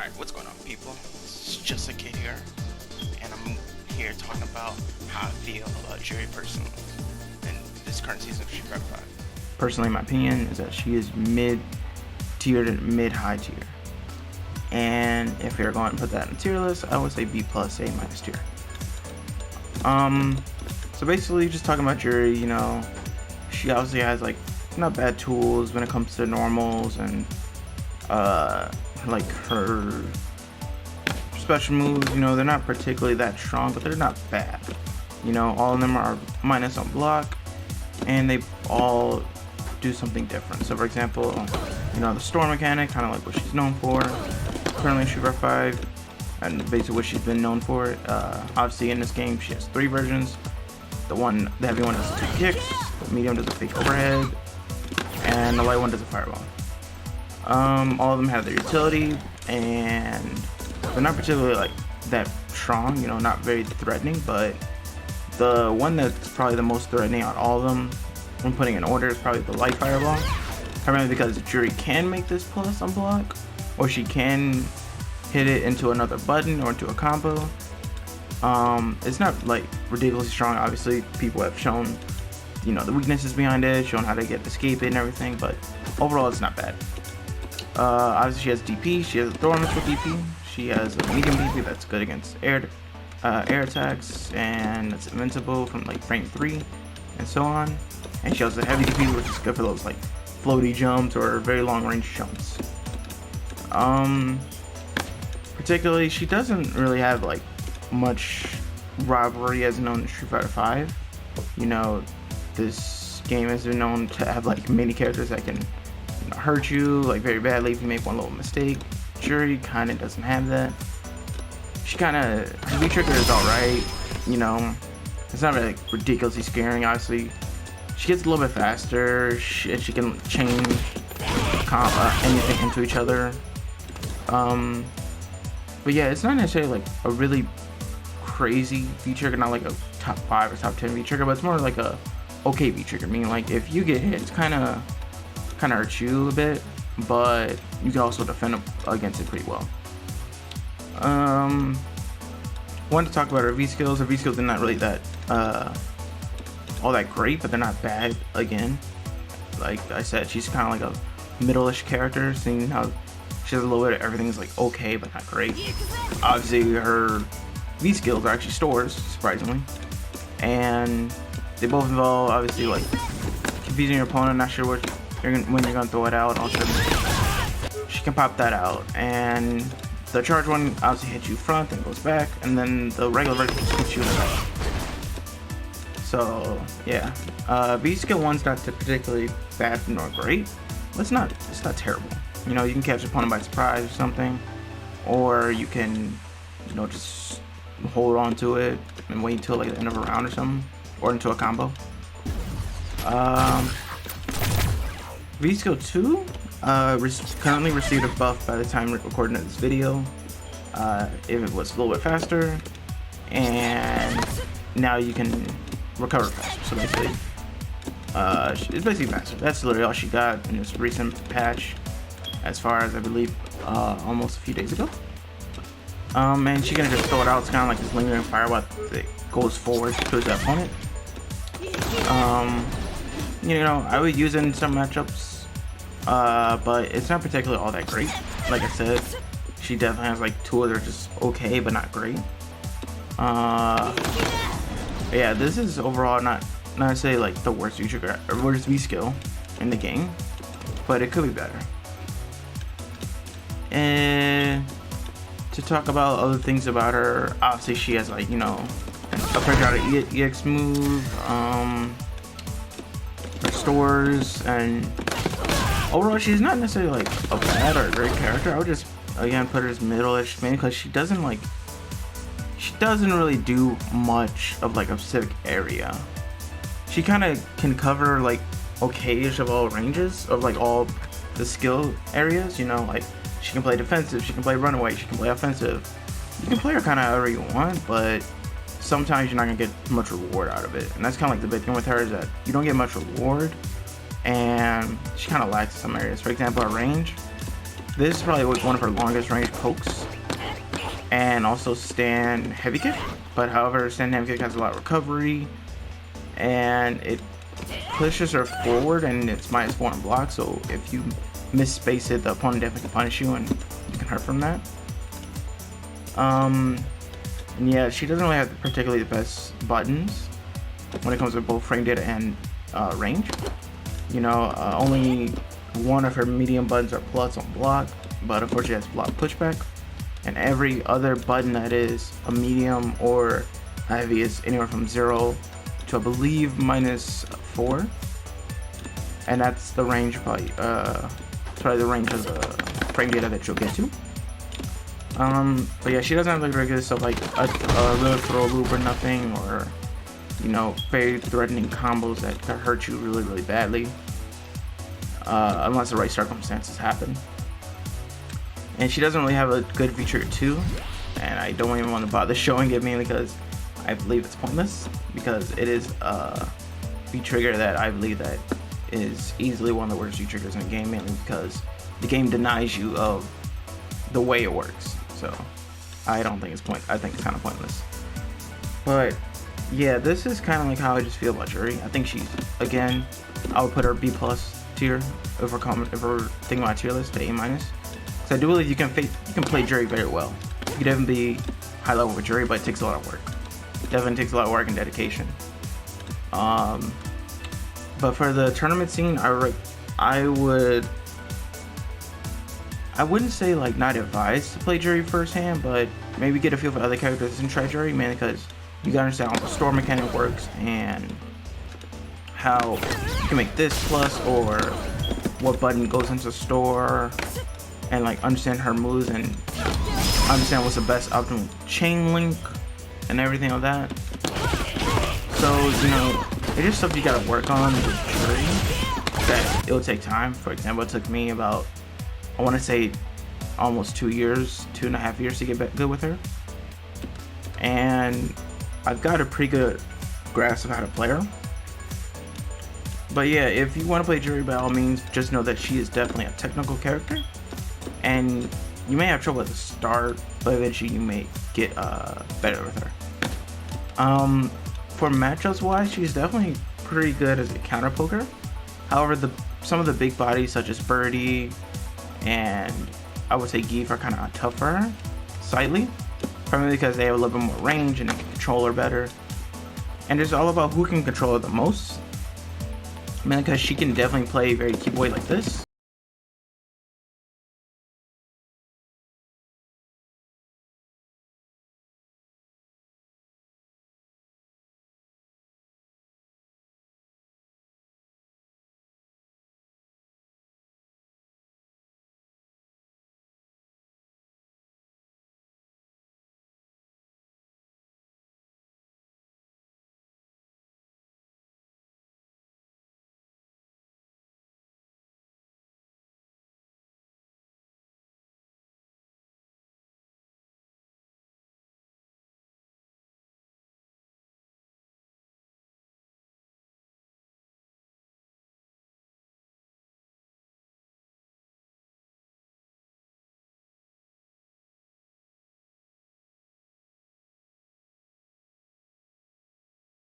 Alright, what's going on, people? It's just a kid here, and I'm here talking about how I feel about Juri personally in this current season of Street Fighter 5. Personally, my opinion is that she is mid-tier to mid-high tier. And if you're going to put that in a tier list, I would say B+, A- tier. So basically, just talking about Juri, you know, she obviously has, like, not bad tools when it comes to normals and, like, her special moves, you know, they're not particularly that strong, but they're not bad. You know, all of them are minus on block, and they all do something different. So, for example, you know, the store mechanic, kind of like what she's known for currently in Street Fighter 5, and basically what she's been known for. Obviously, in this game, she has 3 versions. The heavy one does 2 kicks, the medium does a fake overhead, and the light one does a fireball. All of them have their utility, and they're not particularly like that strong, you know, not very threatening, but the one that's probably the most threatening out of all of them when putting in order is probably the light fireball, primarily because Juri can make this plus on block, or she can hit it into another button or into a combo. It's not like ridiculously strong. Obviously, people have shown, you know, the weaknesses behind it, shown how to escape it and everything, but overall it's not bad. Obviously she has DP, she has a throw with DP, she has a medium DP that's good against air attacks, and it's invincible from like frame 3 and so on. And she has a heavy DP, which is good for those like floaty jumps or very long range jumps. Particularly, she doesn't really have like much rivalry as known in Street Fighter 5. You know, this game has been known to have like many characters that can hurt you like very badly if you make one little mistake. Juri kind of doesn't have that. She kind of, her V-trigger is alright, you know, it's not really like ridiculously scaring. Obviously she gets a little bit faster, she can change anything into each other, but yeah, it's not necessarily like a really crazy V-trigger, not like a top 5 or top 10 V-trigger, but it's more like a okay V-trigger, meaning like if you get hit, it's kind of hurts you a bit, but you can also defend against it pretty well. Wanted to talk about her V skills. Her V skills are not really that all that great, but they're not bad. Again, like I said, she's kind of like a middle-ish character, seeing how she has a little bit of everything's like okay, but not great. Obviously, her V skills are actually stores, surprisingly, and they both involve obviously like confusing your opponent, not sure when you're gonna throw it out. Also, she can pop that out, and the charge one obviously hits you front and goes back, and then the regular version hits you in the back. So yeah, B skill 1's not particularly bad nor great, but it's not terrible. You know, you can catch your opponent by surprise or something, or you can, you know, just hold on to it and wait until like the end of a round or something, or into a combo. V skill 2 currently received a buff by the time recording of this video. If it was a little bit faster, and now you can recover faster. So basically, it's basically faster. That's literally all she got in this recent patch, as far as I believe almost a few days ago. And she can just throw it out. It's kind of like this lingering fireball that goes forward towards the opponent. You know, I would use it in some matchups, but it's not particularly all that great. Like I said, she definitely has like tools that are just okay, but not great. Yeah, this is overall not necessarily like the worst V-trigger or worst V skill in the game, but it could be better. And to talk about other things about her, obviously she has like, you know, a patriotic EX move, stores, and overall she's not necessarily like a bad or a great character. I would just again put her as middle-ish, mainly because she doesn't really do much of like a specific area. She kind of can cover like okay-ish of all ranges of like all the skill areas, you know, like she can play defensive, she can play runaway, she can play offensive. You can play her kind of however you want, but sometimes you're not gonna get much reward out of it, and that's kind of like the big thing with her, is that you don't get much reward, and she kind of lacks in some areas. For example, her range, this is probably one of her longest range pokes. And also stand heavy kick. But however, stand heavy kick has a lot of recovery. And it pushes her forward and it's -4 on block. So if you misspace it, the opponent definitely can punish you and you can hurt from that. And yeah, she doesn't really have particularly the best buttons when it comes to both frame data and range. You know, only one of her medium buttons are plus on block, but unfortunately that's block pushback. And every other button that is a medium or heavy is anywhere from 0 to I believe -4. And that's the range probably the range of the frame data that you'll get to. But yeah, she doesn't have like regular stuff like a real throw loop or nothing, or you know, very threatening combos that could hurt you really, really badly, unless the right circumstances happen. And she doesn't really have a good feature 2, and I don't even want to bother showing it mainly because I believe it's pointless, because it is a V-trigger that I believe that is easily one of the worst V-triggers in the game, mainly because the game denies you of the way it works. So I don't think I think it's kind of pointless. But yeah, this is kind of like how I just feel about Juri. I think she's, again, I would put her B+ tier if we're thinking about tier list to A-. So I do believe you can play Juri very well. You can definitely be high level with Juri, but it takes a lot of work. Definitely takes a lot of work and dedication. But for the tournament scene, I wouldn't say like not advised to play Juri firsthand, but maybe get a feel for other characters and try Juri, mainly because you gotta understand how the store mechanic works and how you can make this plus or what button goes into the store, and like understand her moves and understand what's the best optimal chain link and everything like that. So, you know, it's just stuff you gotta work on with Juri that it'll take time. For example, it took me about, I want to say, almost 2 years, 2.5 years to get good with her. And I've got a pretty good grasp of how to play her. But yeah, if you want to play Juri, by all means, just know that she is definitely a technical character. And you may have trouble at the start, but eventually you may get better with her. For matchups wise, she's definitely pretty good as a counter poker. However, some of the big bodies such as Birdie and I would say Geef are kind of tough for her, slightly. Primarily because they have a little bit more range and they can control her better. And it's all about who can control her the most. Mainly because she can definitely play very keep away like this.